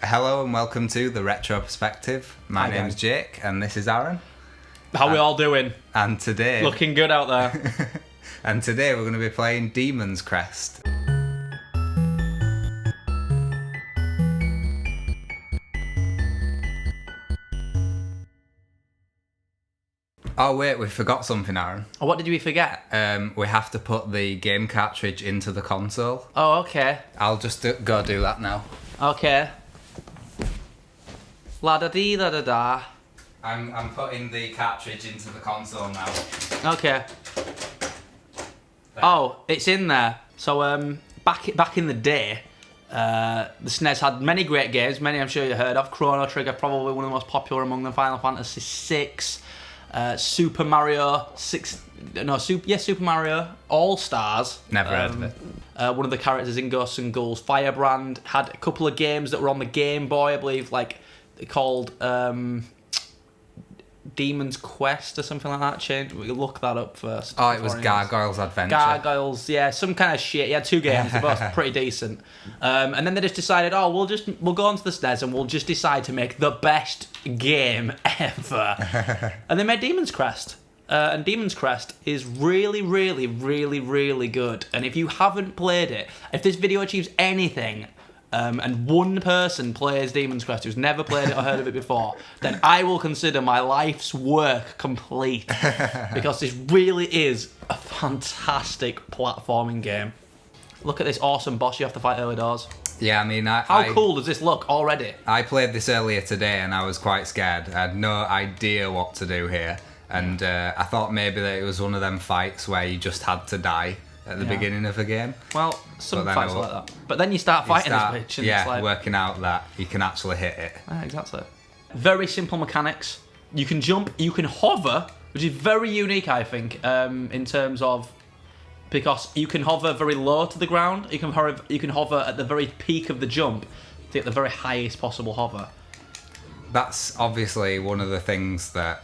Hello and welcome to the Retro Perspective. My name's Jake and this is Aaron. How we all doing? And today... Looking good out there. And today we're going to be playing Demon Crest. Oh wait, we forgot something, Aaron. Oh, what did we forget? We have to put the game cartridge into the console. Oh, okay. I'll just go do that now. Okay. La-da-dee, la-da-da. I'm putting the cartridge into the console now. Okay. There. Oh, it's in there. So, back in the day, the SNES had many great games, many I'm sure you heard of. Chrono Trigger, probably one of the most popular among them. Final Fantasy VI, Super Mario Super Mario All Stars. Never heard of it. One of the characters in Ghosts and Ghouls, Firebrand, had a couple of games that were on the Game Boy, I believe, like they're called Demon's Quest or something like that. We look that up first. Oh, it was Gargoyle's Adventure. Gargoyles, yeah, some kind of shit. He had two games, they're both pretty decent. And then they just decided, we'll go onto the SNES and we'll just decide to make the best game ever. And they made Demon's Crest. And Demon's Crest is really, really, really, really good. And if you haven't played it, if this video achieves anything, and one person plays Demon's Crest who's never played it or heard of it before, then I will consider my life's work complete. Because this really is a fantastic platforming game. Look at this awesome boss you have to fight early doors. Yeah, I mean... How cool does this look already? I played this earlier today and I was quite scared. I had no idea what to do here. And I thought maybe that it was one of them fights where you just had to die at the beginning of a game. Well, some fights are like that. But then you start fighting this bitch and it's like... working out that you can actually hit it. Yeah, exactly. Very simple mechanics. You can jump, you can hover, which is very unique, I think, in terms of... Because you can hover very low to the ground, you can hover at the very peak of the jump to get the very highest possible hover. That's obviously one of the things that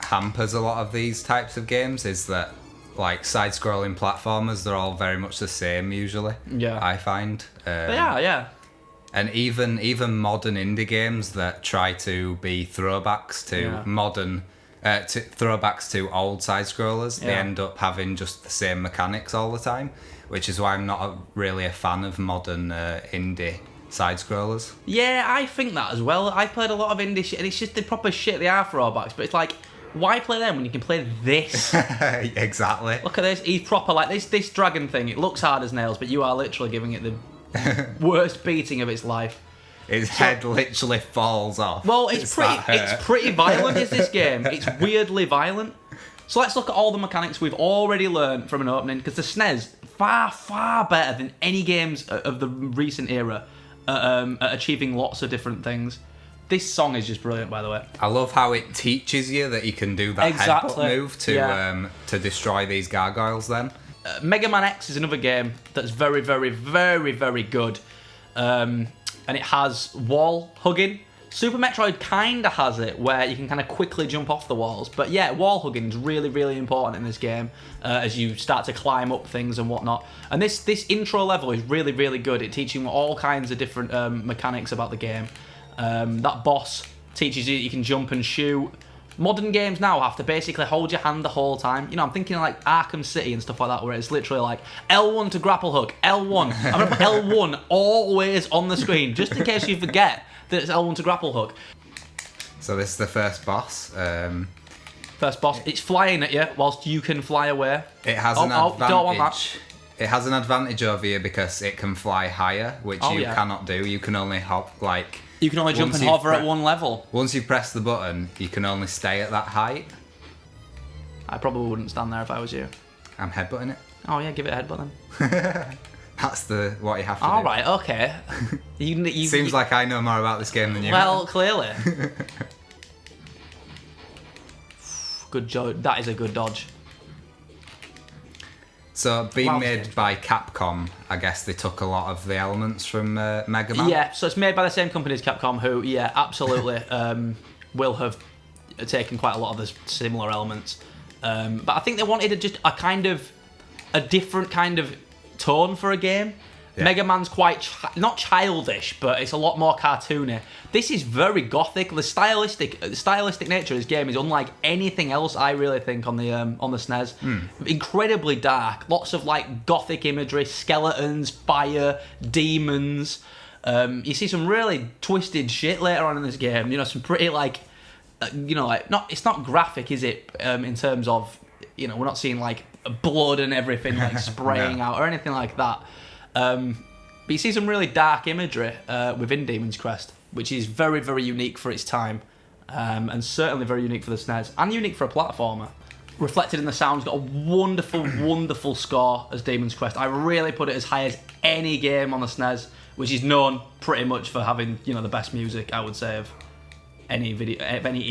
hampers a lot of these types of games, is that like side-scrolling platformers, they're all very much the same usually. Yeah, I find. They are, yeah. And even modern indie games that try to be throwbacks to modern, throwbacks to old side-scrollers, they end up having just the same mechanics all the time, which is why I'm not really a fan of modern indie side-scrollers. Yeah, I think that as well. I've played a lot of indie shit, and it's just the proper shit. They are throwbacks, but it's like, why play them when you can play this? Exactly. Look at this. He's proper like this dragon thing. It looks hard as nails, but you are literally giving it the worst beating of its life. His head literally falls off. Well, it's pretty violent, is this game. It's weirdly violent. So let's look at all the mechanics we've already learned from an opening, because the SNES, far better than any games of the recent era at achieving lots of different things. This song is just brilliant, by the way. I love how it teaches you that you can do that headbutt move to destroy these gargoyles then. Mega Man X is another game that's very, very, very, very good. And it has wall hugging. Super Metroid kind of has it, where you can kind of quickly jump off the walls. But yeah, wall hugging is really, really important in this game as you start to climb up things and whatnot. And this intro level is really, really good. It teaches you all kinds of different mechanics about the game. That boss teaches you that you can jump and shoot. Modern games now have to basically hold your hand the whole time. You know, I'm thinking like Arkham City and stuff like that, where it's literally like L1 to grapple hook, L1. I'm going to put L1 always on the screen, just in case you forget that it's L1 to grapple hook. So this is the first boss. First boss. It's flying at you whilst you can fly away. It has an advantage. Don't want that. It has an advantage over you because it can fly higher, which you cannot do. You can only hop like... You can only jump and hover at one level. Once you press the button, you can only stay at that height. I probably wouldn't stand there if I was you. I'm headbutting it. Oh yeah, give it a headbutt then. That's what you have to do. All right, okay. Seems like I know more about this game than you. Well, clearly. Good dodge. That is a good dodge. So, being made by Capcom, I guess they took a lot of the elements from Mega Man? Yeah, so it's made by the same company as Capcom, who, yeah, absolutely will have taken quite a lot of the similar elements. But I think they wanted a different kind of tone for a game. Yeah. Mega Man's quite not childish, but it's a lot more cartoony. This is very gothic. The stylistic nature of this game is unlike anything else I really think on the SNES. Incredibly dark, lots of like gothic imagery, skeletons, fire, demons. You see some really twisted shit later on in this game. You know, some pretty like, it's not graphic, is it? In terms of, we're not seeing like blood and everything like spraying out or anything like that. But you see some really dark imagery within Demon's Crest, which is very, very unique for its time, and certainly very unique for the SNES, and unique for a platformer. Reflected in the sound, got a wonderful, wonderful score as Demon's Crest. I really put it as high as any game on the SNES, which is known pretty much for having, the best music, I would say, of any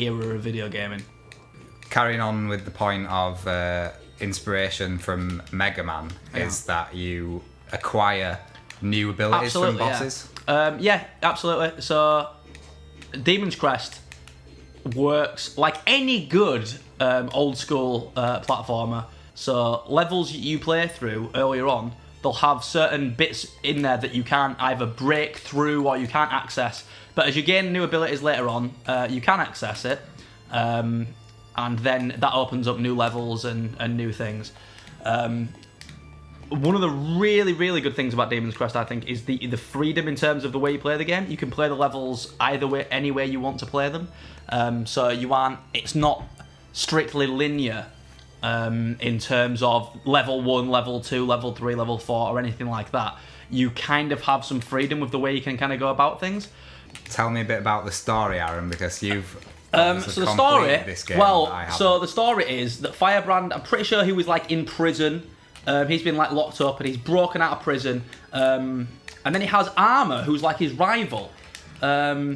era of video gaming. Carrying on with the point of inspiration from Mega Man is that you acquire new abilities from bosses. Yeah, absolutely. So Demon's Crest works like any good old school platformer. So levels you play through earlier on, they'll have certain bits in there that you can't either break through or you can't access. But as you gain new abilities later on, you can access it. And then that opens up new levels and new things. One of the really, really good things about Demon's Crest, I think, is the freedom in terms of the way you play the game. You can play the levels either way, any way you want to play them. So it's not strictly linear in terms of level 1, level 2, level 3, level 4, or anything like that. You kind of have some freedom with the way you can kind of go about things. Tell me a bit about the story, Aaron, because you've so the story, the story is that Firebrand, I'm pretty sure he was like in prison. He's been like locked up and he's broken out of prison. And then he has Armor, who's like his rival. So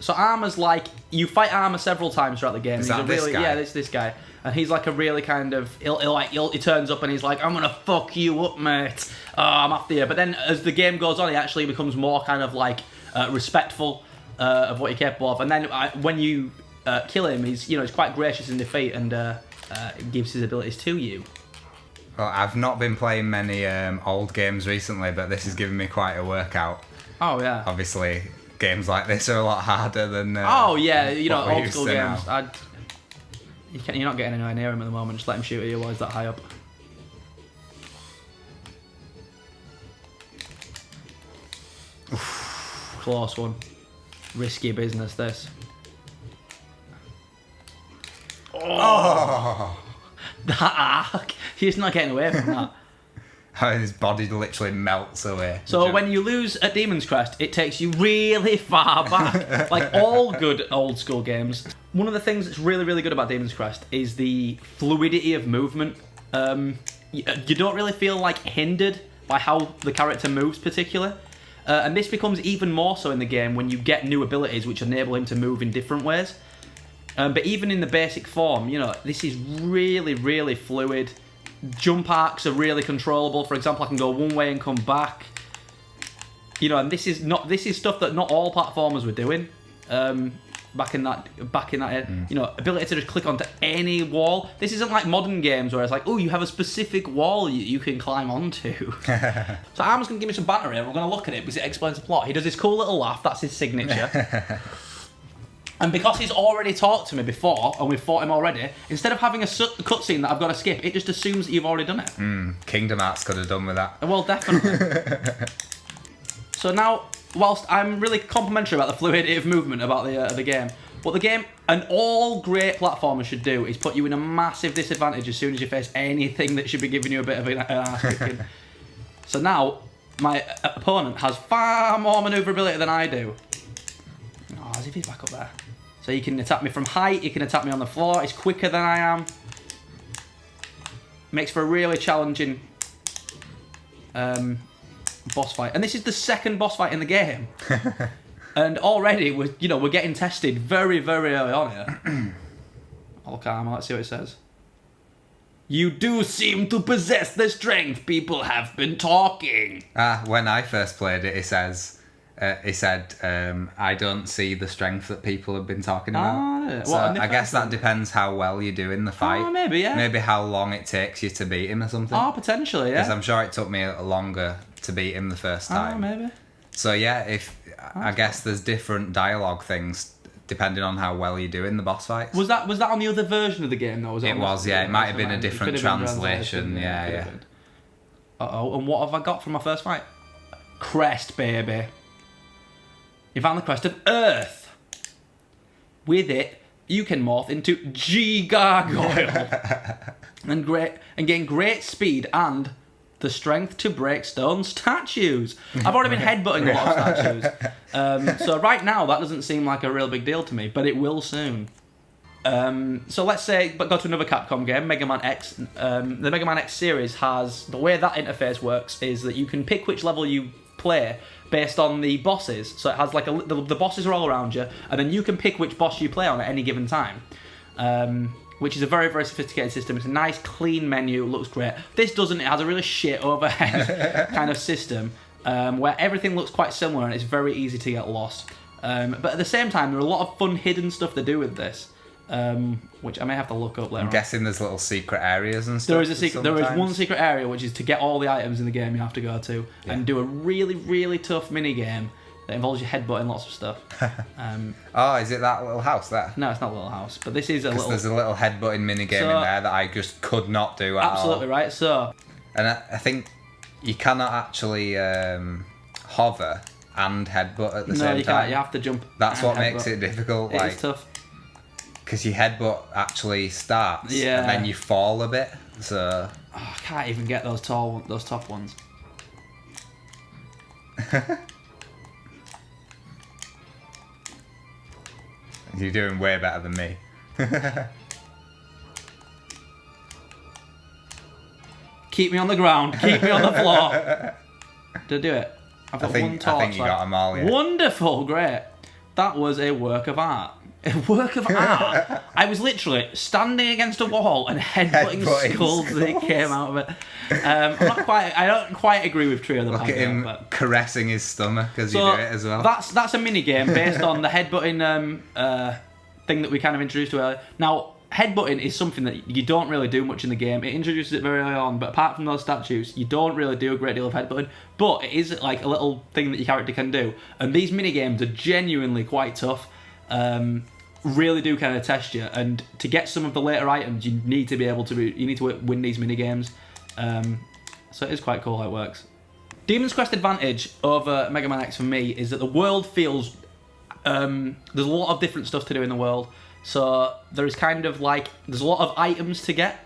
Armor's like, you fight Armor several times throughout the game. Is that this guy? Yeah, it's this guy. And he's like a really kind of, he turns up and he's like, I'm gonna fuck you up, mate. Oh, I'm after you. But then as the game goes on, he actually becomes more kind of like respectful of what you're capable of. And then when you kill him, he's quite gracious in defeat and gives his abilities to you. Well, I've not been playing many old games recently, but this is giving me quite a workout. Oh yeah. Obviously, games like this are a lot harder than. Old school games. You're not getting anywhere near him at the moment. Just let him shoot at you while he's that high up. Close one. Risky business, this. Oh! That arc. He's not getting away from that. His body literally melts away. So when you lose at Demon's Crest, it takes you really far back. Like all good old school games. One of the things that's really, really good about Demon's Crest is the fluidity of movement. You don't really feel like hindered by how the character moves particularly. And this becomes even more so in the game when you get new abilities which enable him to move in different ways. But even in the basic form, this is really, really fluid. Jump arcs are really controllable. For example, I can go one way and come back. And this is stuff that not all platformers were doing. Back in that era. Ability to just click onto any wall. This isn't like modern games where it's like, oh, you have a specific wall you can climb onto. So Arm's going to give me some banter here. We're going to look at it because it explains the plot. He does this cool little laugh. That's his signature. And because he's already talked to me before, and we've fought him already, instead of having a cutscene that I've got to skip, it just assumes that you've already done it. Kingdom Hearts could have done with that. Well, definitely. So now, whilst I'm really complimentary about the fluidity of movement about the game, what the game and all great platformers should do is put you in a massive disadvantage as soon as you face anything that should be giving you a bit of an ass kicking. So now, my opponent has far more manoeuvrability than I do. Oh, as if he's back up there. So he can attack me from height, he can attack me on the floor, he's quicker than I am. Makes for a really challenging boss fight. And this is the second boss fight in the game. And already we're getting tested very, very early on here. I'll look at him, let's see what it says. You do seem to possess the strength people have been talking. When I first played it, he said, I don't see the strength that people have been talking about. So I guess that depends how well you do in the fight. Maybe, yeah. Maybe how long it takes you to beat him or something. Potentially, yeah. Because I'm sure it took me longer to beat him the first time. Oh, maybe. So yeah, I guess there's different dialogue things depending on how well you do in the boss fights. Was that on the other version of the game though? It was, yeah. It might have been a different translation. Yeah. Uh-oh, and what have I got from my first fight? Crest, baby. You found the crest of Earth. With it, you can morph into G-Gargoyle and gain great speed and the strength to break stone statues. I've already been headbutting a lot of statues. So right now, that doesn't seem like a real big deal to me, but it will soon. So let's say, but go to another Capcom game, Mega Man X. The Mega Man X series has, the way that interface works is that you can pick which level you play based on the bosses. So it has like the bosses are all around you, and then you can pick which boss you play on at any given time. Which is a very, very sophisticated system. It's a nice, clean menu. It looks great. This doesn't. It has a really shit overhead kind of system where everything looks quite similar and it's very easy to get lost. But at the same time, there are a lot of fun hidden stuff to do with this, which I may have to look up later. I'm guessing there's little secret areas and stuff. There is a secret. There is one secret area, which is to get all the items in the game you have to go to and do a really, really tough mini game that involves your headbutting lots of stuff. Oh, is it that little house there? No, it's not a little house, but this is a little... There's a little headbutting minigame in there that I just could not do at all. Absolutely right, so... And I think you cannot actually hover and headbutt at the same time. No, you can't. You have to jump. That's what makes it difficult. It is tough. Because your headbutt actually starts, and then you fall a bit, so... Oh, I can't even get those top ones. You're doing way better than me. Keep me on the ground. Keep me on the floor. Did I do it? I've got one torch. I think you got them all, yeah. Wonderful, great. That was a work of art. A work of art. I was literally standing against a wall and headbutting skulls that came out of it. I don't quite agree with Trio the Look at him caressing his stomach as you do it as well. That's a mini game based on the headbutting thing that we kind of introduced to earlier. Now, headbutting is something that you don't really do much in the game. It introduces it very early on, but apart from those statues, you don't really do a great deal of headbutting. But it is like a little thing that your character can do. And these mini games are genuinely quite tough. Really do kind of test you, and to get some of the later items, you need to win these mini games. So it is quite cool how it works. Demon's Crest advantage over Mega Man X for me is that the world feels there's a lot of different stuff to do in the world. So there is kind of like there's a lot of items to get.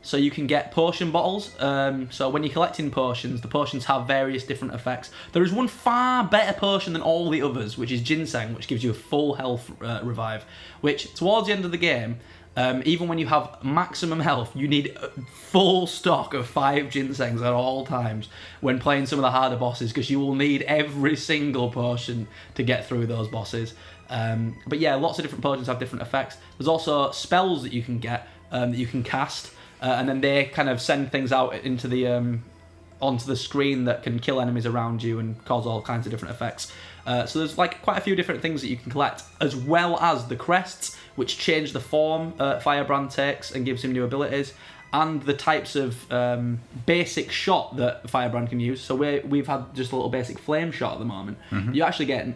So you can get potion bottles. So when you're collecting potions, the potions have various different effects. There is one far better potion than all the others, which is ginseng, which gives you a full health revive. Which, towards the end of the game, even when you have maximum health, you need a full stock of 5 ginsengs at all times when playing some of the harder bosses, because you will need every single potion to get through those bosses. But yeah, lots of different potions have different effects. There's also spells that you can get, that you can cast. And then they kind of send things out into the onto the screen that can kill enemies around you and cause all kinds of different effects. So there's like quite a few different things that you can collect, as well as the crests, which change the form Firebrand takes and gives him new abilities, and the types of basic shot that Firebrand can use. So we've had just a little basic flame shot at the moment. Mm-hmm. You actually get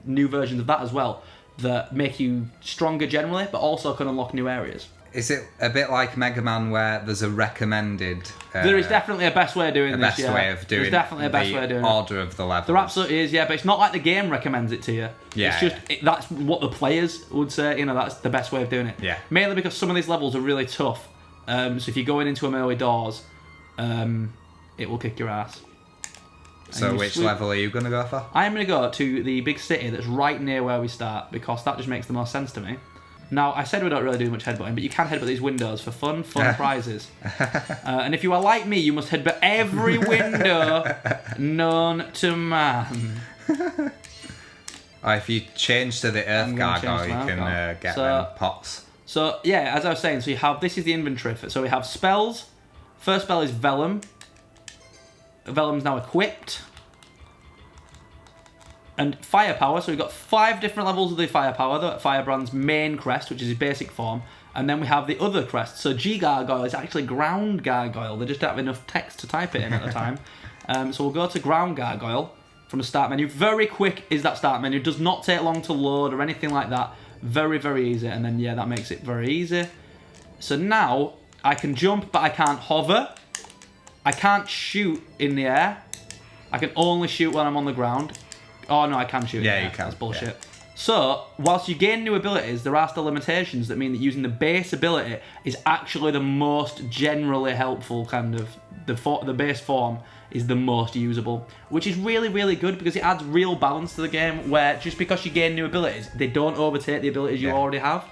new versions of that as well that make you stronger generally, but also can unlock new areas. Is it a bit like Mega Man where there's a recommended... there is definitely a best way of doing this, yeah. There's definitely a best way of doing it. Order of the levels. There absolutely is, yeah, but it's not like the game recommends it to you. Yeah. It's just, that's what the players would say, that's the best way of doing it. Yeah. Mainly because some of these levels are really tough. So if you're going into them early doors, it will kick your ass. So which level are you going to go for? I'm going to go to the big city that's right near where we start, because that just makes the most sense to me. Now, I said we don't really do much headbutting, but you can headbutt these windows for fun prizes. And if you are like me, you must headbutt every window known to man. If you change to the Earth Gargoyle, you can get them pots. So, yeah, as I was saying, this is the inventory. So we have spells. First spell is Vellum. Vellum's now equipped. And firepower, so we've got 5 different levels of the firepower. The Firebrand's main crest, which is his basic form. And then we have the other crest. So G-Gargoyle is actually Ground Gargoyle. They just don't have enough text to type it in at the time. So we'll go to Ground Gargoyle from the start menu. Very quick is that start menu. Does not take long to load or anything like that. Very, very easy. And then, yeah, that makes it very easy. So now I can jump, but I can't hover. I can't shoot in the air. I can only shoot when I'm on the ground. Oh, no, I can shoot in the air. Yeah, you can. That's bullshit. Yeah. So, whilst you gain new abilities, there are still limitations that mean that using the base ability is actually the most generally helpful kind of... The base form is the most usable, which is really, really good because it adds real balance to the game where just because you gain new abilities, they don't overtake the abilities you already have.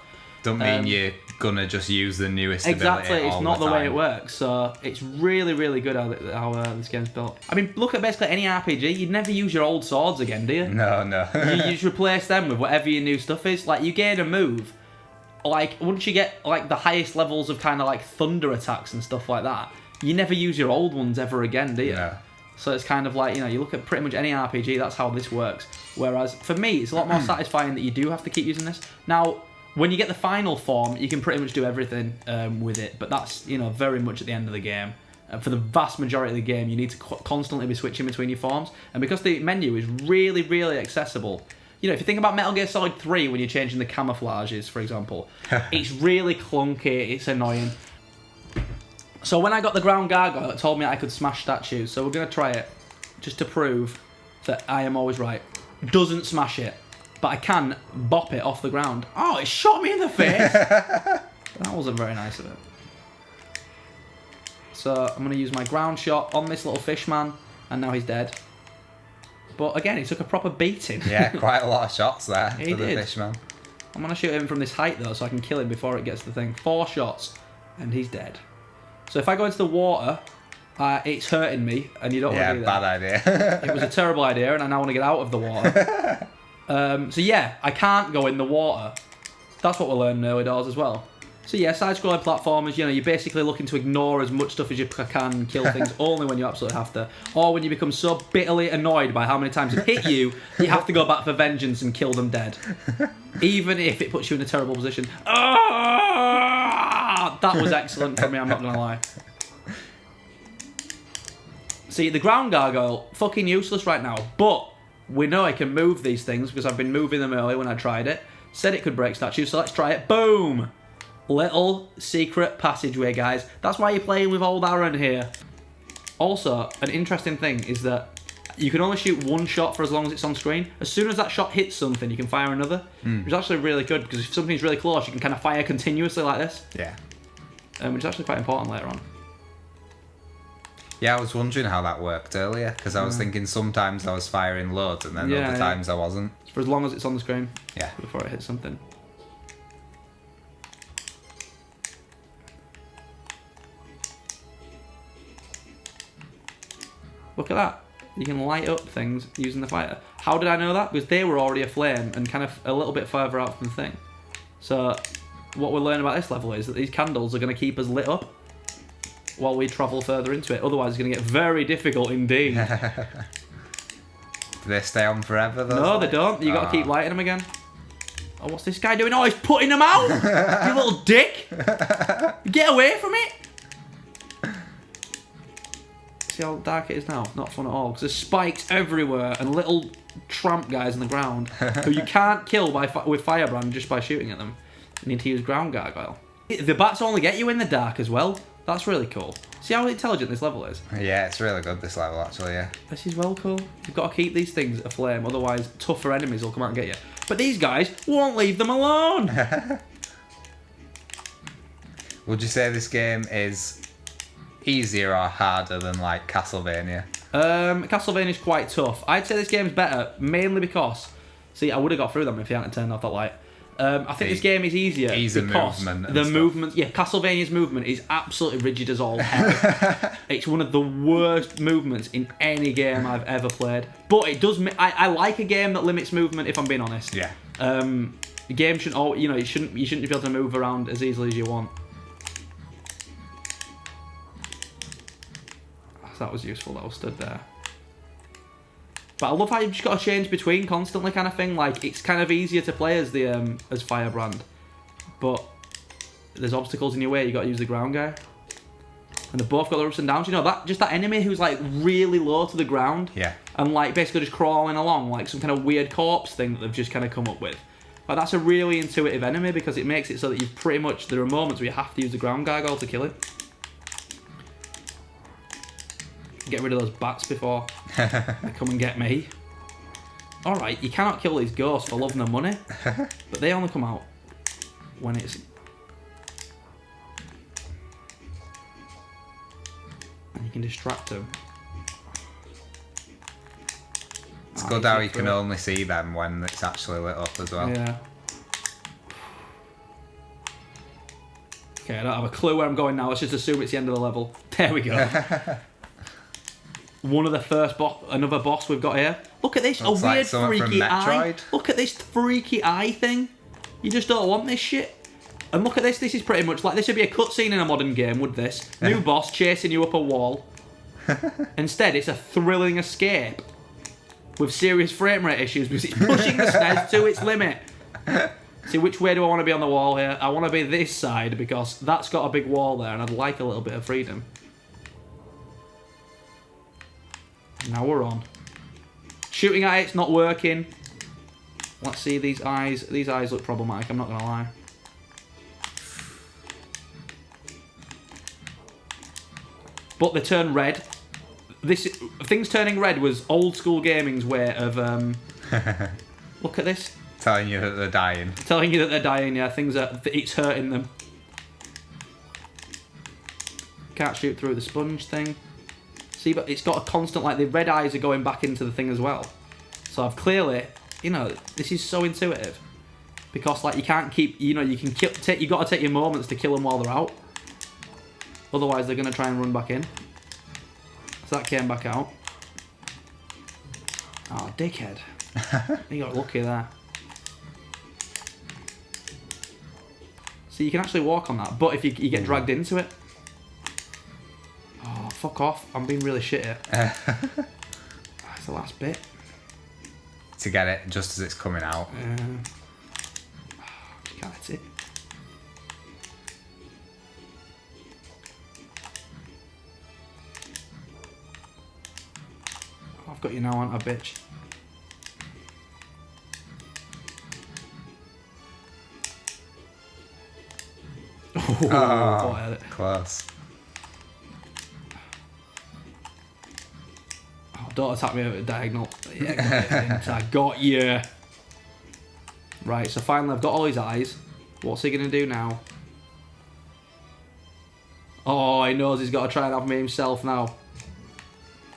Don't mean you're gonna just use the newest exactly, ability it's not the time. way it works. So it's really, really good how this game's built. I mean, look at basically any RPG. You'd never use your old swords again, do you? No. you just replace them with whatever your new stuff is. Like, you gain a move. Like, once you get like the highest levels of kind of like thunder attacks and stuff like that, you never use your old ones ever again, do you? No. So it's kind of like, you know, you look at pretty much any RPG, that's how this works. Whereas, for me, it's a lot more satisfying that you do have to keep using this. Now, when you get the final form, you can pretty much do everything with it, but that's, you know, very much at the end of the game. For the vast majority of the game, you need to constantly be switching between your forms, and because the menu is really, really accessible, you know, if you think about Metal Gear Solid 3 when you're changing the camouflages, for example, it's really clunky, it's annoying. So when I got the Ground Gargoyle, it told me I could smash statues, so we're going to try it, just to prove that I am always right. Doesn't smash it. But I can bop it off the ground. Oh, it shot me in the face! That wasn't very nice of it. So I'm going to use my ground shot on this little fish man, and now he's dead. But again, he took a proper beating. Yeah, quite a lot of shots there He to the did. fishman. I'm going to shoot him from this height, though, so I can kill him before it gets to the thing. 4 shots, and he's dead. So if I go into the water, it's hurting me, and you don't want to do that. Yeah, bad idea. It was a terrible idea, and I now want to get out of the water. So yeah, I can't go in the water. That's what we're learning in early doors as well. So yeah, side-scrolling platformers, you know, you're basically looking to ignore as much stuff as you can, kill things only when you absolutely have to. Or when you become so bitterly annoyed by how many times it hit you, you have to go back for vengeance and kill them dead. Even if it puts you in a terrible position. That was excellent for me, I'm not going to lie. See, the Ground Gargoyle, fucking useless right now, but we know I can move these things because I've been moving them earlier when I tried it. Said it could break statues, so let's try it. Boom! Little secret passageway, guys. That's why you're playing with old Aaron here. Also, an interesting thing is that you can only shoot one shot for as long as it's on screen. As soon as that shot hits something, you can fire another. Which is actually really good because if something's really close, you can kind of fire continuously like this. Yeah. Which is actually quite important later on. Yeah, I was wondering how that worked earlier because I was thinking sometimes I was firing loads and then other times I wasn't. For as long as it's on the screen. Yeah. Before it hits something. Look at that. You can light up things using the fighter. How did I know that? Because they were already aflame and kind of a little bit further out from the thing. So what we're learning about this level is that these candles are going to keep us lit up while we travel further into it. Otherwise it's going to get very difficult indeed. Do they stay on forever though? No, they don't. You got to keep lighting them again. Oh, what's this guy doing? Oh, he's putting them out! You little dick! Get away from it! See how dark it is now? Not fun at all, because there's spikes everywhere and little tramp guys on the ground who you can't kill with Firebrand just by shooting at them. You need to use Ground Gargoyle. The bats only get you in the dark as well. That's really cool. See how intelligent this level is? Yeah, it's really good, this level, actually, yeah. This is well cool. You've got to keep these things aflame, otherwise tougher enemies will come out and get you. But these guys won't leave them alone! Would you say this game is easier or harder than, like, Castlevania? Castlevania's quite tough. I'd say this game's better, mainly because... See, I would have got through them if you hadn't turned off that light. I think this game is easier because the movement... Yeah, Castlevania's movement is absolutely rigid as all hell. It's one of the worst movements in any game I've ever played. But it does... I like a game that limits movement, if I'm being honest. Yeah. The game shouldn't... Oh, you know, you shouldn't be able to move around as easily as you want. That was useful that I was stood there. But I love how you've just got to change between constantly kind of thing. Like, it's kind of easier to play as the as Firebrand. But there's obstacles in your way, you got to use the ground guy. And they've both got their ups and downs. You know, that enemy who's like really low to the ground. Yeah. And like basically just crawling along like some kind of weird corpse thing that they've just kind of come up with. Like that's a really intuitive enemy because it makes it so that you've pretty much, there are moments where you have to use the ground gargoyle to kill him. Get rid of those bats before they come and get me. Alright, you cannot kill these ghosts for love nor money. But they only come out when it's... And you can distract them. It's good how you can only see them when it's actually lit up as well. Yeah. Okay, I don't have a clue where I'm going now. Let's just assume it's the end of the level. There we go. One of the first another boss we've got here. Look at this, Looks a weird like freaky eye. Look at this freaky eye thing. You just don't want this shit. And look at this, this is pretty much like, this would be a cutscene in a modern game, would this? New boss chasing you up a wall. Instead, it's a thrilling escape with serious frame rate issues because it's pushing the SNES to its limit. See, which way do I want to be on the wall here? I want to be this side because that's got a big wall there and I'd like a little bit of freedom. Now we're on. Shooting at it's not working. Let's see these eyes. These eyes look problematic, I'm not going to lie. But they turn red. Things turning red was old school gaming's way of... look at this. Telling you that they're dying. Telling you that they're dying, yeah. It's hurting them. Can't shoot through the sponge thing. See, but it's got a constant, like, the red eyes are going back into the thing as well. So I've clearly, you know, this is so intuitive. Because, like, you can't keep, you know, you can kill, you got to take your moments to kill them while they're out. Otherwise, they're going to try and run back in. So that came back out. Oh, dickhead. You got lucky there. So you can actually walk on that, but if you get dragged into it... Oh, fuck off. I'm being really shit here. That's the last bit. To get it just as it's coming out. Can't hit it. I've got you now, aren't I, bitch? Oh, close. Oh, don't attack me over the diagonal. Yeah, I got you. Right, so finally I've got all his eyes. What's he going to do now? Oh, he knows he's got to try and have me himself now.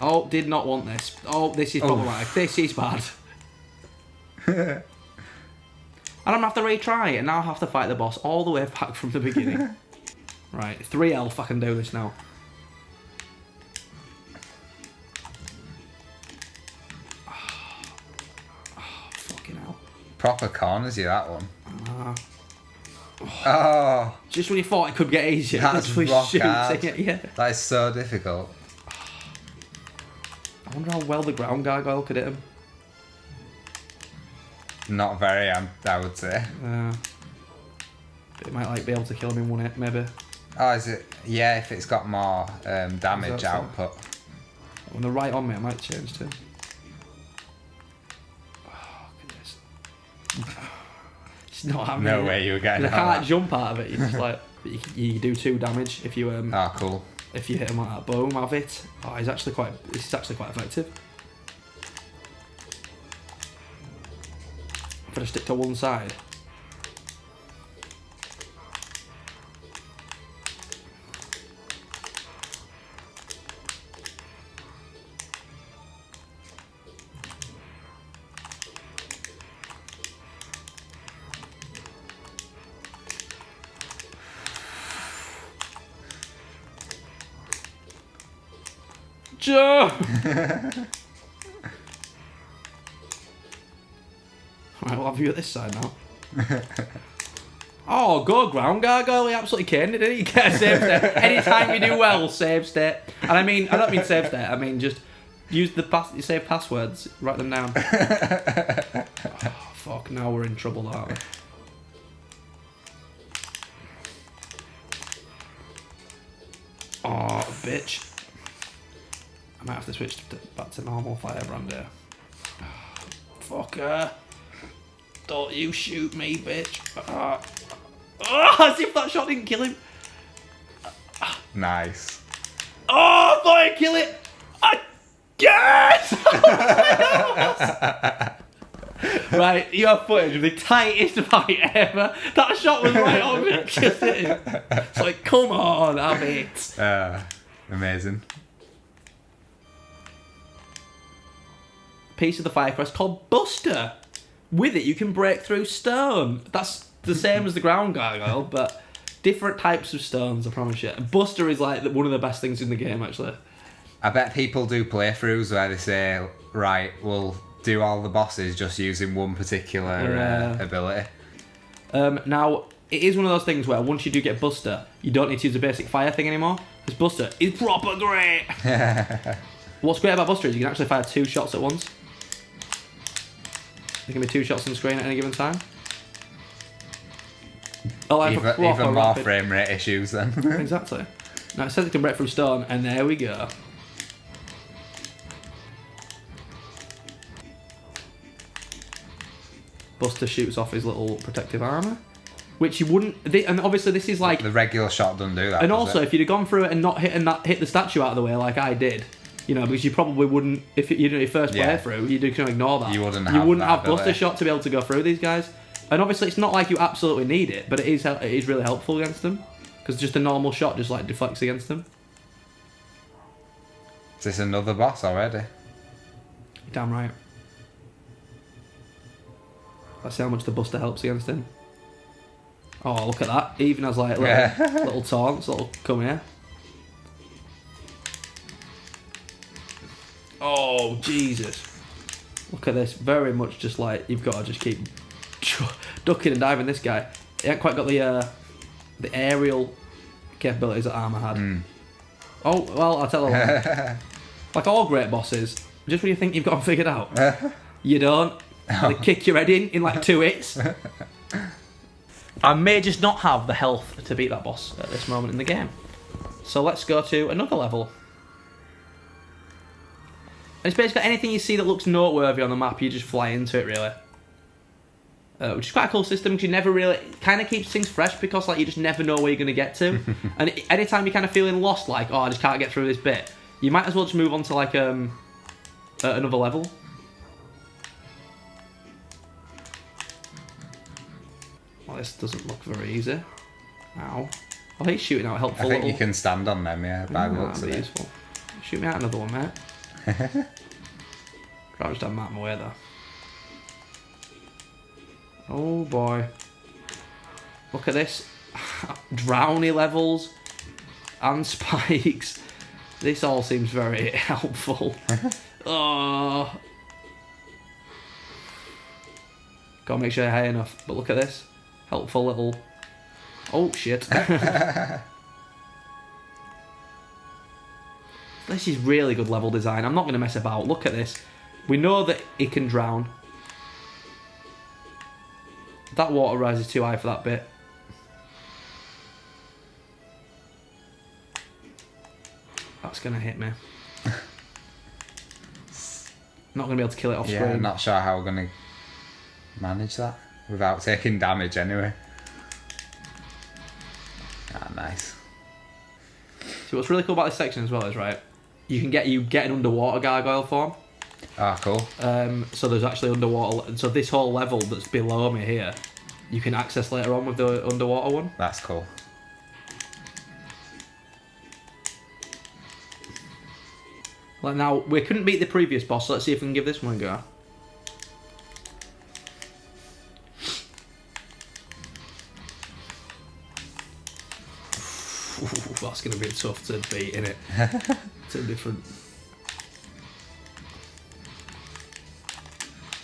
Oh, did not want this. Oh, this is problematic. This is bad. And I'm going to have to retry it, and now I have to fight the boss all the way back from the beginning. Right, 3 health, I can do this now. Oh, fucking hell. Proper corners you, that one. Oh. Just when you thought it could get easier. That's rock hard. Yeah. That is so difficult. I wonder how well the ground gargoyle could hit him. Not very, I would say. It might like be able to kill him in one hit, maybe. Oh, is it? Yeah, if it's got more damage output. When they're right on me, I might change too. Oh, look at this. It's not happening. No way you were getting I can't jump out of it. You just like you do 2 damage if you Oh, cool. If you hit him like that. Boom, have it. Oh, this is actually quite effective. I'm gonna stick to one side. Joe! Right, well, I'll view at this side now. Oh, go ground gargoyle, he absolutely canned it, didn't he? You get a save state. Anytime you do well, save state. And I don't mean save state, I mean just use the save passwords, write them down. Oh, fuck, now we're in trouble, aren't we? Oh, bitch. I might have to switch back to normal firebrand here. Fucker. Don't you shoot me, bitch. As if that shot didn't kill him. Nice. Oh, boy, kill it. Yes! Right, you have footage of the tightest fight ever. That shot was right on me. Just hit him. It's like, come on, have it. Amazing. Piece of the fire crest called Buster. With it, you can break through stone. That's the same as the ground gargoyle, but different types of stones, I promise you. And Buster is like one of the best things in the game, actually. I bet people do playthroughs where they say, right, we'll do all the bosses just using one particular ability. Now, it is one of those things where once you do get Buster, you don't need to use the basic fire thing anymore, because Buster is proper great. What's great about Buster is you can actually fire 2 shots at once. There can be 2 shots on the screen at any given time. Even more frame rate issues then. Exactly. Now it says it can break through stone, and there we go. Buster shoots off his little protective armour, which you wouldn't. And obviously, this is like the regular shot doesn't do that. And also, if you'd have gone through it and not hit the statue out of the way like I did, you know, because you probably wouldn't. If you do your first playthrough, you can ignore that. You wouldn't have Buster shot to be able to go through these guys. And obviously, it's not like you absolutely need it, but it is really helpful against them because just a normal shot just like deflects against them. Is this another boss already? You're damn right. Let's see how much the Buster helps against him. Oh, look at that. He even has like little taunts, little come here. Oh, Jesus. Look at this. Very much just like you've got to just keep ducking and diving this guy. He ain't quite got the aerial capabilities that Armour had. Oh, well, I'll tell you what. Like all great bosses, just when you think you've got them figured out, you don't. They kick your head in like 2 hits. I may just not have the health to beat that boss at this moment in the game. So let's go to another level. And it's basically anything you see that looks noteworthy on the map, you just fly into it, really. Which is quite a cool system because you never really... kind of keeps things fresh because like you just never know where you're going to get to. And anytime you're kind of feeling lost, like, oh, I just can't get through this bit, you might as well just move on to like another level. Well, this doesn't look very easy. Ow. Oh, he's shooting out helpful. I think you can stand on them, by the looks of it. Useful. Shoot me out another one, mate. I'll just have him out of my way there. Oh boy. Look at this. Drowny levels and spikes. This all seems very helpful. Oh. Gotta make sure you're high enough. But look at this. Helpful little... Oh, shit. This is really good level design. I'm not going to mess about. Look at this. We know that it can drown. That water rises too high for that bit. That's going to hit me. Not going to be able to kill it off screen. I'm not sure how we're going to manage that without taking damage anyway. Ah, nice. See, what's really cool about this section as well is, right, you get an underwater gargoyle form. Ah, cool. So there's actually underwater... So this whole level that's below me here, you can access later on with the underwater one. That's cool. Like now, we couldn't beat the previous boss, so let's see if we can give this one a go. Ooh, that's going to be tough to beat, innit? Two different...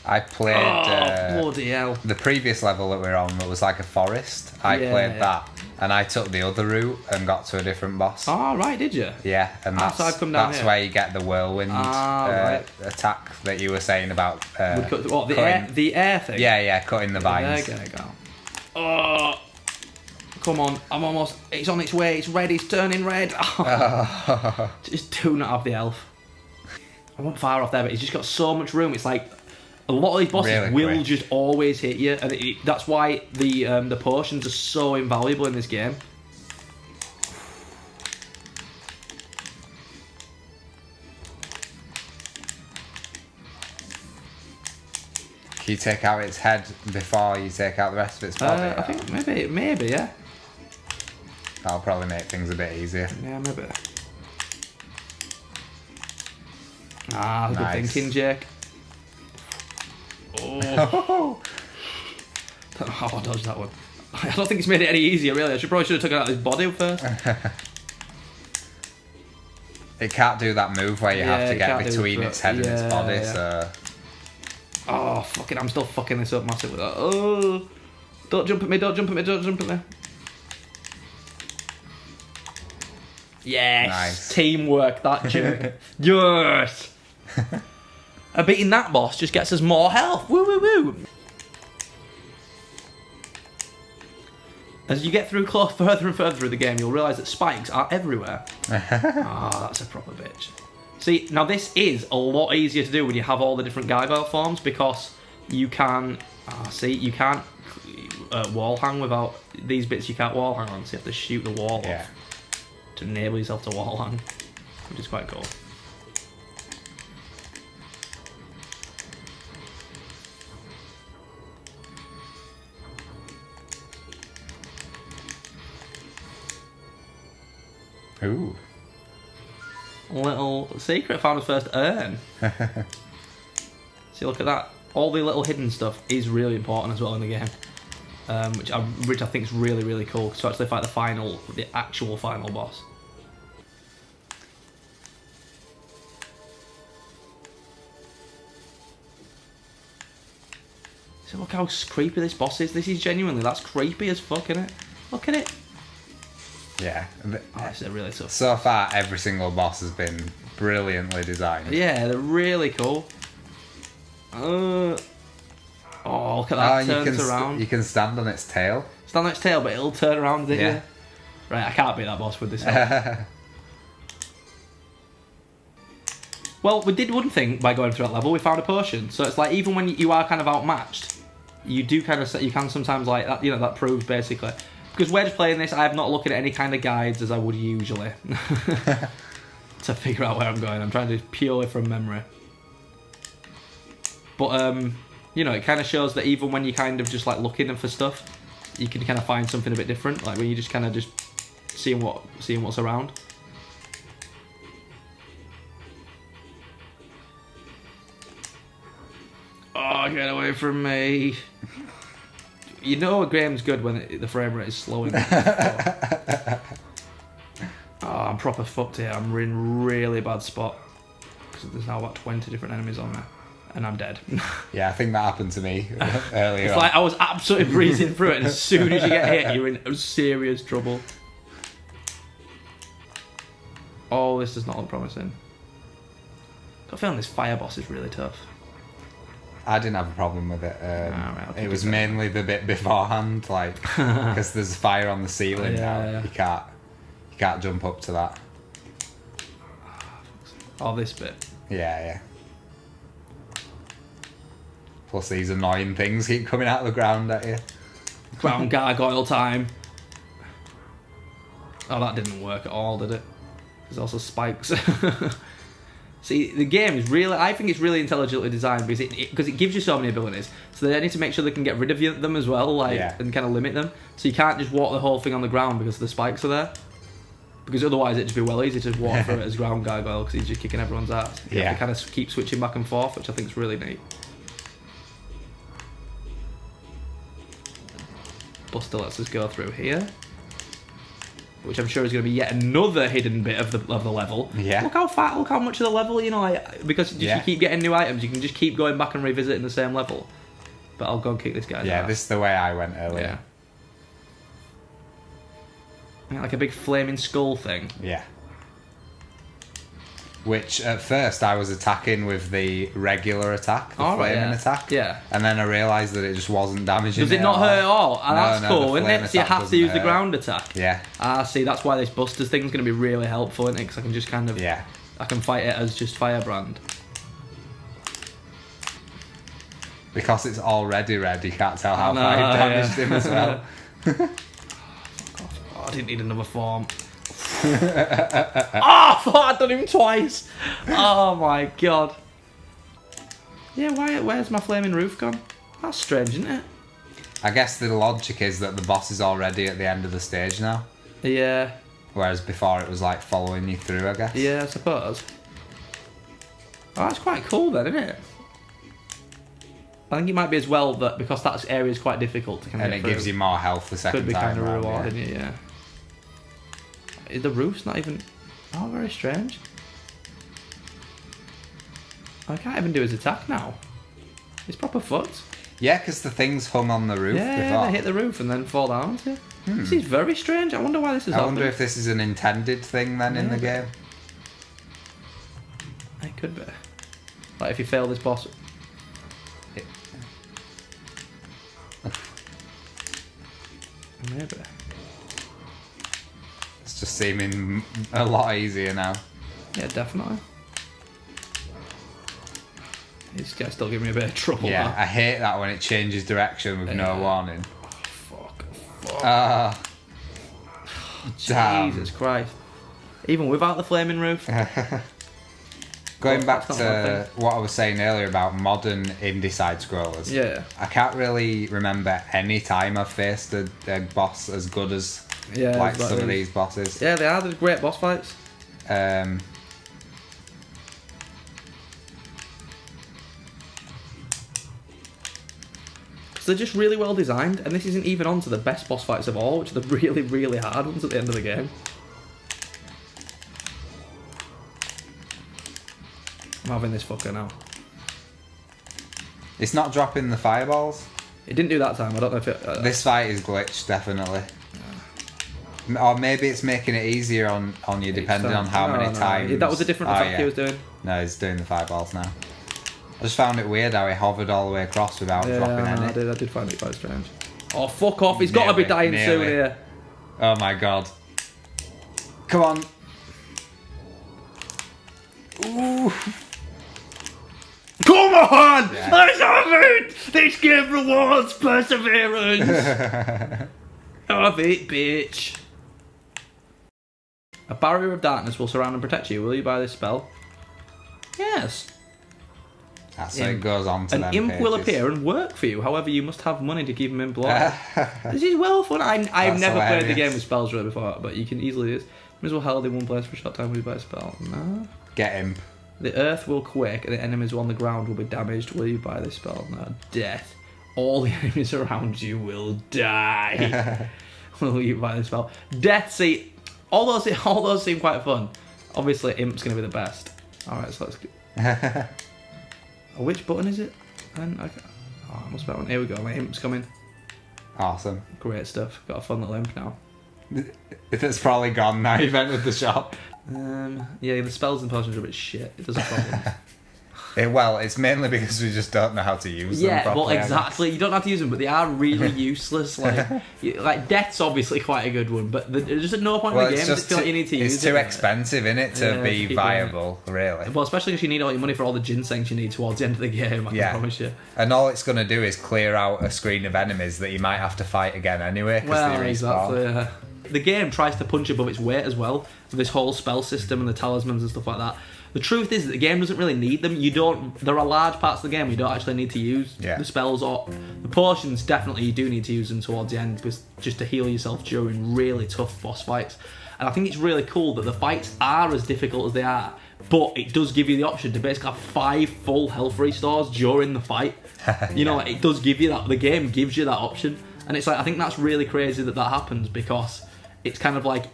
I played bloody hell. the previous level that we were on that was like a forest. I played that, and I took the other route and got to a different boss. Oh, right, did you? Yeah, and that's, so I've come down here. Where you get the whirlwind attack that you were saying about. The air thing? Yeah, cutting the vines. There you go. Oh, Come on, I'm almost... It's on its way, it's red, it's turning red. Oh. Just do not have the health. I wasn't far off there, but he's just got so much room. It's like... A lot of these bosses really will quick. just always hit you, and that's why the potions are so invaluable in this game. Can you take out its head before you take out the rest of its body? I think maybe, yeah. That'll probably make things a bit easier. Yeah, maybe. Ah, good Nice. thinking, Jake. Oh. Don't know how I dodged that one. I don't think it's made it any easier, really. I probably should have taken out his body first. It can't do that move where you have to get between its head and its body, so... Oh, fucking, I'm still fucking this up massive with that. Oh, don't jump at me, don't jump at me, don't jump at me. Yes, Nice. Teamwork, that jerk. Yes. Beating that boss just gets us more health. Woo, woo, woo. As you get through further and further through the game, you'll realise that spikes are everywhere. Ah, that's a proper bitch. See, now this is a lot easier to do when you have all the different gargoyle forms, because you can... you can't wall hang without... These bits you can't wall hang on, so you have to shoot the wall off to enable yourself to wall hang, which is quite cool. Ooh. Little secret, found his first urn. See, look at that. All the little hidden stuff is really important as well in the game, which I think is really, really cool to actually fight the actual final boss. So look how creepy this boss is. This is genuinely, that's creepy as fuck, isn't it? Look at it. Yeah. Oh, this is really tough. So far, every single boss has been brilliantly designed. Yeah, they're really cool. Oh, look at that, turns around. You can stand on its tail. Stand on its tail, but it'll turn around, didn't you? Right, I can't beat that boss with this health. Well, we did one thing by going through that level. We found a potion. So it's like, even when you are kind of outmatched, you can sometimes, like, that, that proves basically. Because we're just playing this, I have not looked at any kind of guides as I would usually to figure out where I'm going. I'm trying to do it purely from memory. But, it kind of shows that even when you're kind of just like looking for stuff, you can kind of find something a bit different. Like when you just kind of just seeing what's around. Oh, get away from me. You know a game's good when the frame rate is slowing. Oh, I'm proper fucked here. I'm in a really bad spot. Because there's now about 20 different enemies on there. And I'm dead. Yeah, I think that happened to me earlier. It's like I was absolutely breezing through it, and as soon as you get hit, you're in serious trouble. Oh, this does not look promising. I've got a feeling this fire boss is really tough. I didn't have a problem with it. Right, it was mainly the bit beforehand, like, because there's fire on the ceiling now. Yeah. You can't jump up to that. Oh, this bit. Yeah. Plus these annoying things keep coming out of the ground at you. Ground gargoyle time. Oh, that didn't work at all, did it? There's also spikes. See, the game is really... I think it's really intelligently designed because it gives you so many abilities. So they need to make sure they can get rid of them as well, and kind of limit them. So you can't just walk the whole thing on the ground because the spikes are there. Because otherwise it'd just be well easy to just walk through it as ground gargoyle because he's just kicking everyone's ass. You have to kind of keep switching back and forth, which I think is really neat. Buster lets us go through here, which I'm sure is going to be yet another hidden bit of the level. Yeah. Look how much of the level, because you keep getting new items, you can just keep going back and revisiting the same level. But I'll go and kick this guy. Yeah, this is the way I went earlier. Yeah. Like a big flaming skull thing. Yeah. which at first I was attacking with the regular attack, the flaming attack. Yeah. And then I realised that it just wasn't damaging. Does it not hurt at all? And No, that's cool, isn't it? So you have to use the hurt. ground attack. Yeah. See, that's why this Busters thing's going to be really helpful, isn't it? Because I can just kind of... Yeah. I can fight it as just Firebrand. Because it's already red, you can't tell how far you've damaged him as well. I didn't need another form. I thought I'd done him twice. Oh my god. Yeah, where's my flaming roof gone? That's strange, isn't it? I guess the logic is that the boss is already at the end of the stage now. Yeah. Whereas before it was like following you through, I guess. Yeah, I suppose. Oh, that's quite cool then, isn't it? I think it might be as well that because that area is quite difficult to kind of and it gives you more health the second time. Could be kind of round, rewarding, yeah. The roof's not even... Oh, very strange. I can't even do his attack now. He's proper fucked. Yeah, because the things hung on the roof before. Yeah, they hit the roof and then fall down. Yeah. This is very strange. I wonder why this is happening. I wonder if this is an intended thing then in the game. It could be. Like if you fail this boss... Maybe. It's just seeming a lot easier now. Yeah, definitely. This guy's still giving me a bit of trouble. Yeah, now. I hate that when it changes direction with no warning. Fuck. Damn. Jesus Christ. Even without the flaming roof. Going back to what I was saying earlier about modern indie side scrollers. Yeah. I can't really remember any time I've faced a boss as good as like some of these bosses. Yeah, they are. They're great boss fights. They're just really well designed, and this isn't even on to the best boss fights of all, which are the really, really hard ones at the end of the game. I'm having this fucker now. It's not dropping the fireballs. It didn't do that time. I don't know if it... This fight is glitched, definitely. Yeah. Or maybe it's making it easier on you, depending on how many times... That was a different attack he was doing. No, he's doing the fireballs now. I just found it weird how he hovered all the way across without dropping any. I did find it quite strange. Oh, fuck off. He's got to be dying soon here. Oh, my God. Come on. Ooh. Come on! Yeah. Let's have it! This game rewards perseverance! Have it, bitch. A barrier of darkness will surround and protect you. Will you buy this spell? Yes. So it goes on to an imp will appear and work for you. However, you must have money to keep him employed. This is well fun. I've never played the game with spells really before, but you can easily do this. Might as well held in one place for a short time when you buy a spell. No. Get imp. The earth will quake and the enemies on the ground will be damaged. Will you buy this spell? No. Death. All the enemies around you will die. Will you buy this spell? Death. See, all those seem quite fun. Obviously, imp's gonna be the best. All right, so let's. Which button is it? Okay. Oh, I must have one. Here we go. My imp's coming. Awesome. Great stuff. Got a fun little imp now. It's probably gone now. You've entered the shop. Yeah, the spells and potions are a bit shit. It doesn't problem. Well, it's mainly because we just don't know how to use them properly. Yeah, well, exactly. You don't have to use them, but they are really useless. Like Death's obviously quite a good one, but there's just no point in the game. Just feel like you need to use it. It's too expensive, isn't it, to be viable, really? Well, especially because you need all your money for all the ginsengs you need towards the end of the game, I can promise you. And all it's going to do is clear out a screen of enemies that you might have to fight again anyway, because they respawn. Exactly, The game tries to punch above its weight as well, with this whole spell system and the talismans and stuff like that. The truth is that the game doesn't really need them. There are large parts of the game where you don't actually need to use the spells or the potions. Definitely, you do need to use them towards the end, just to heal yourself during really tough boss fights. And I think it's really cool that the fights are as difficult as they are, but it does give you the option to basically have 5 full health restores during the fight. You know, it does give you that. The game gives you that option, and it's like I think that's really crazy that happens because it's kind of like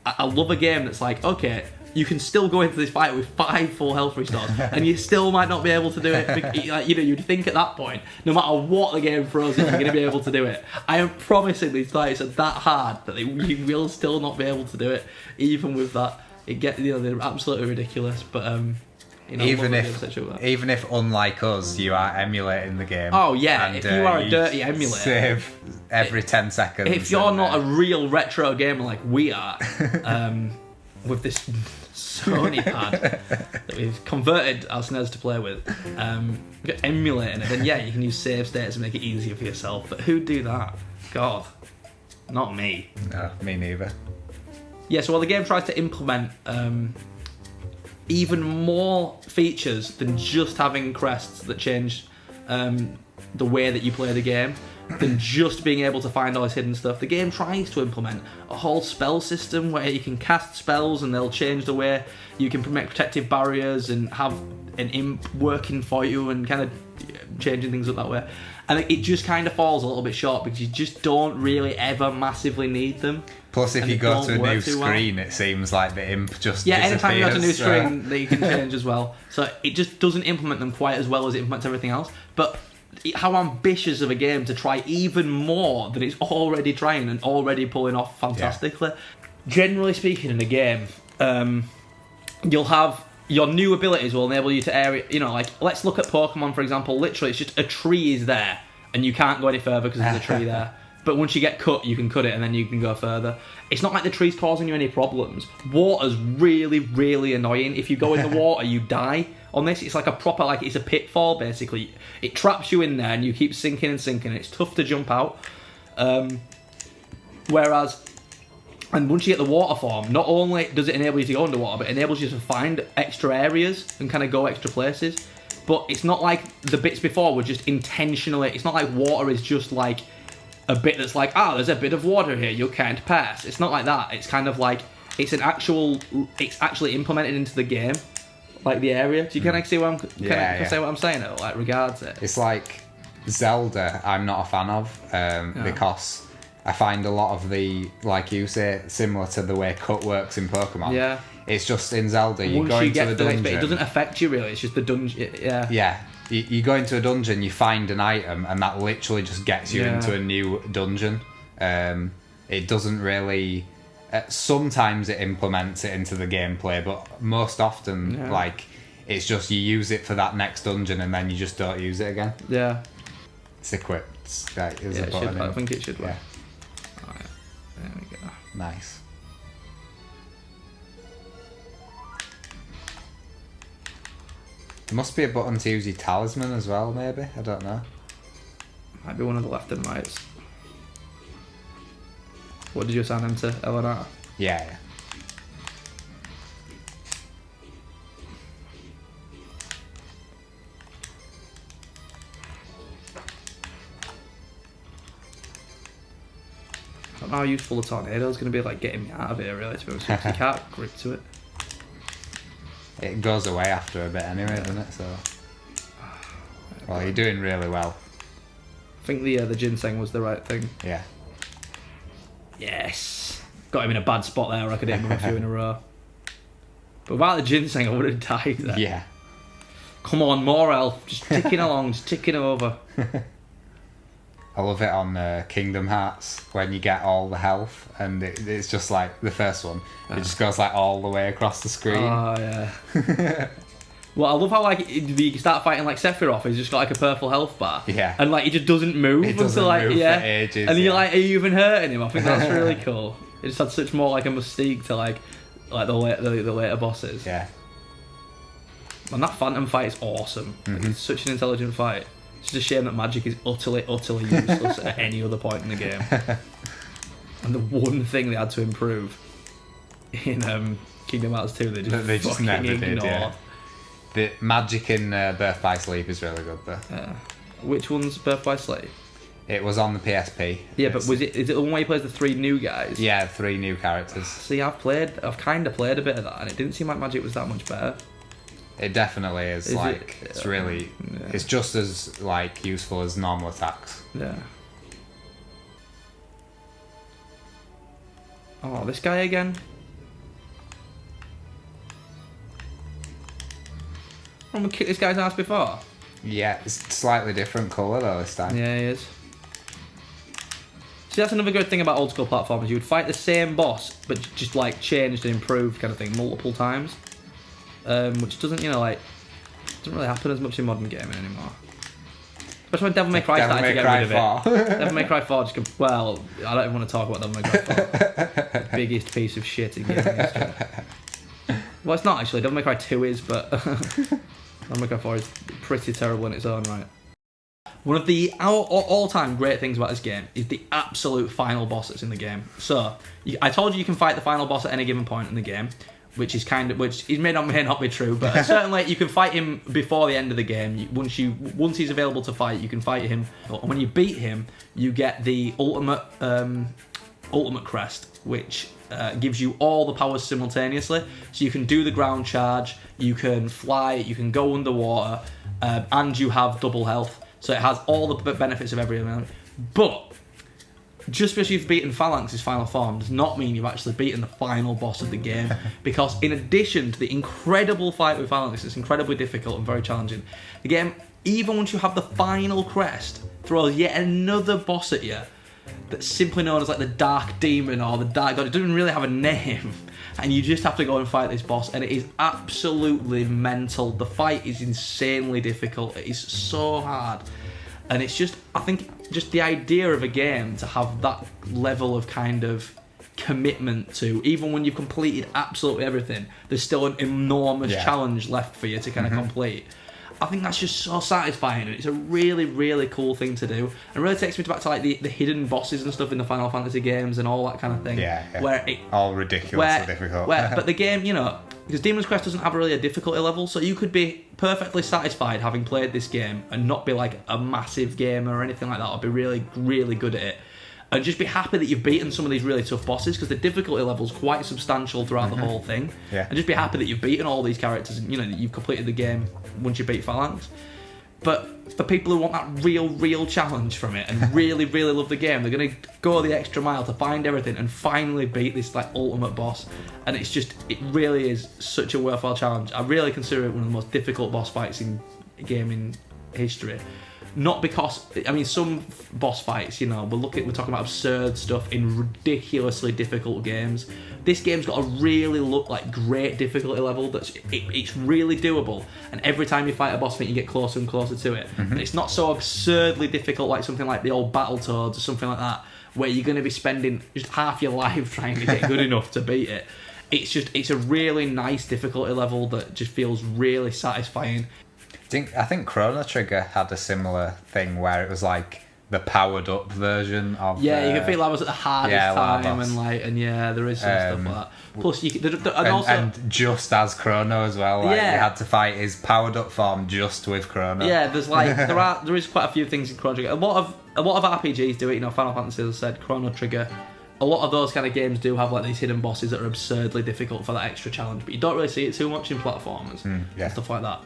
I love a game that's like, okay, you can still go into this fight with 5 full health restores, and you still might not be able to do it. Like, you know, you'd think at that point, no matter what the game throws in, you're going to be able to do it. I am promising these fights are that hard that you will still not be able to do it, even with that. they're absolutely ridiculous. But even if unlike us, you are emulating the game. Oh yeah, and, if you are a dirty emulator, save every 10 seconds. If you're not a real retro gamer like we are, with this Sony pad that we've converted our SNES to play with, emulating it, then yeah, you can use save states to make it easier for yourself. But who'd do that? God, not me. No, me neither. Yeah, so while the game tries to implement even more features than just having crests that change the way that you play the game, than just being able to find all this hidden stuff, the game tries to implement a whole spell system where you can cast spells and they'll change the way you can make protective barriers and have an imp working for you and kind of changing things up that way. And it just kind of falls a little bit short because you just don't really ever massively need them. Plus, if you go to a new screen, it seems like the imp just disappears. Anytime you go to a new screen, that you can change as well. So it just doesn't implement them quite as well as it implements everything else. But how ambitious of a game to try even more than it's already trying and already pulling off fantastically. Yeah. Generally speaking, in a game, you'll have your new abilities will enable you to area. Like let's look at Pokemon for example. Literally, it's just a tree is there, and you can't go any further because there's a tree there. But once you get cut, you can cut it, and then you can go further. It's not like the tree's causing you any problems. Water's really, really annoying. If you go in the water, you die. On this, it's like a proper, it's a pitfall, basically. It traps you in there, and you keep sinking and sinking, and it's tough to jump out. Whereas, and once you get the water form, not only does it enable you to go underwater, but it enables you to find extra areas and kind of go extra places. But it's not like the bits before were just intentionally... It's not like water is just like a bit that's like, there's a bit of water here, you can't pass. It's not like that. It's kind of like, it's actually implemented into the game, like the area. Do you kind of see what I'm, say what I'm saying? It like regards it. It's like Zelda, I'm not a fan of, because I find a lot of the, like you say, similar to the way cut works in Pokemon. Yeah. It's just in Zelda, you go into the dungeon. It doesn't affect you really, it's just the dungeon, Yeah. You go into a dungeon, you find an item, and that literally just gets you into a new dungeon. It doesn't really... sometimes it implements it into the gameplay, but most often, it's just you use it for that next dungeon, and then you just don't use it again. Yeah. It's equipped. I think it should work. Yeah. Alright, there we go. Nice. There must be a button to use your talisman as well, maybe? I don't know. Might be one of the left and rights. What did you assign them to, Eleanor? Yeah. I don't know how useful the tornado is going to be, like getting me out of here, really, to be honest, because you can't grip to it. It goes away after a bit anyway, doesn't it? So, well, you're doing really well. I think the ginseng was the right thing. Yeah. Yes. Got him in a bad spot there, where I could hit him a few in a row. But without the ginseng, I would have died there. Yeah. Come on, more health. Just ticking along, just ticking over. I love it on Kingdom Hearts when you get all the health, and it's just like the first one. It just goes like all the way across the screen. Oh yeah. Well, I love how you start fighting like Sephiroth. He's just got like a purple health bar. Yeah. And he just doesn't move until for ages. And you're like, are you even hurting him? I think that's really cool. It just had such more like a mystique to like the later bosses. Yeah. And that Phantom fight is awesome. Mm-hmm. It's such an intelligent fight. It's just a shame that magic is utterly useless at any other point in the game. And the one thing they had to improve in Kingdom Hearts 2, they just never ignored. Did, yeah. The magic in Birth by Sleep is really good though. Which one's Birth by Sleep? It was on the PSP. Yeah, but is it the one where he plays the 3 new guys? Yeah, 3 new characters. See, I've kind of played a bit of that, and it didn't seem like magic was that much better. It definitely is. It's really, it's just as useful as normal attacks. Yeah. Oh, this guy again. Remember we kicked this guy's ass before? Yeah, it's slightly different colour though this time. Yeah, he is. See, that's another good thing about old school platformers. You would fight the same boss, but just like changed and improved kind of thing multiple times, which doesn't, you know, like doesn't really happen as much in modern gaming anymore. Especially when Devil May Cry started to get rid of it. Devil May Cry 4 just well, I don't even want to talk about Devil May Cry 4. The biggest piece of shit in gaming history. Well, it's not actually. Devil May Cry 2 is, but Devil May Cry 4 is pretty terrible in its own right. One of the all-time great things about this game is the absolute final boss that's in the game. So, I told you can fight the final boss at any given point in the game, which is may not be true, but certainly you can fight him before the end of the game. Once he's available to fight, you can fight him. And when you beat him, you get the ultimate crest, which gives you all the powers simultaneously. So you can do the ground charge, you can fly, you can go underwater, and you have double health. So it has all the benefits of every element. But just because you've beaten Phalanx's final form does not mean you've actually beaten the final boss of the game. Because in addition to the incredible fight with Phalanx, it's incredibly difficult and very challenging. The game, even once you have the final crest, throws yet another boss at you that's simply known as like the Dark Demon or the Dark God. It doesn't really have a name. And you just have to go and fight this boss, and it is absolutely mental. The fight is insanely difficult. It is so hard. And it's just, I think, just the idea of a game to have that level of kind of commitment to, even when you've completed absolutely everything, there's still an enormous challenge left for you to kind of complete. I think that's just so satisfying, and it's a really, really cool thing to do. And it really takes me back to like the hidden bosses and stuff in the Final Fantasy games and all that kind of thing. Yeah. Where all ridiculously difficult. But the game, you know, because Demon's Crest doesn't have really a difficulty level, so you could be perfectly satisfied having played this game and not be like a massive gamer or anything like that, or be really, really good at it. And just be happy that you've beaten some of these really tough bosses, because the difficulty level is quite substantial throughout the whole thing. Yeah. And just be happy that you've beaten all these characters and, you know, that you've completed the game once you beat Phalanx. But for people who want that real challenge from it and really, really love the game, they're going to go the extra mile to find everything and finally beat this like ultimate boss. And it's just, it really is such a worthwhile challenge. I really consider it one of the most difficult boss fights in gaming history. Not because, I mean, some boss fights, you know, we're talking about absurd stuff in ridiculously difficult games. This game's got a really great difficulty level it's really doable. And every time you fight a boss fight, you get closer and closer to it. And it's not so absurdly difficult like something like the old Battletoads or something like that, where you're going to be spending just half your life trying to get good enough to beat it. It's a really nice difficulty level that just feels really satisfying. I think Chrono Trigger had a similar thing where it was like the powered up version of you can feel that was at the hardest time, and there is some stuff like that. Plus, and just as Chrono as well, you had to fight his powered up form just with Chrono. Yeah, there's there is quite a few things in Chrono Trigger. A lot of RPGs do it. You know, Final Fantasy, as I said, Chrono Trigger. A lot of those kind of games do have like these hidden bosses that are absurdly difficult for that extra challenge, but you don't really see it too much in platformers and stuff like that.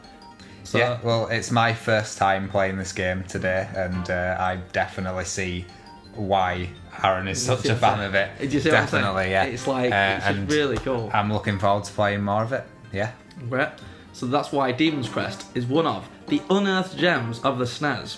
So, yeah, well, it's my first time playing this game today, and I definitely see why Aaron is such a fan of it. Did you see Definitely, yeah. It's like, it's really cool. I'm looking forward to playing more of it, yeah. Right. So that's why Demon's Crest is one of the unearthed gems of the SNES.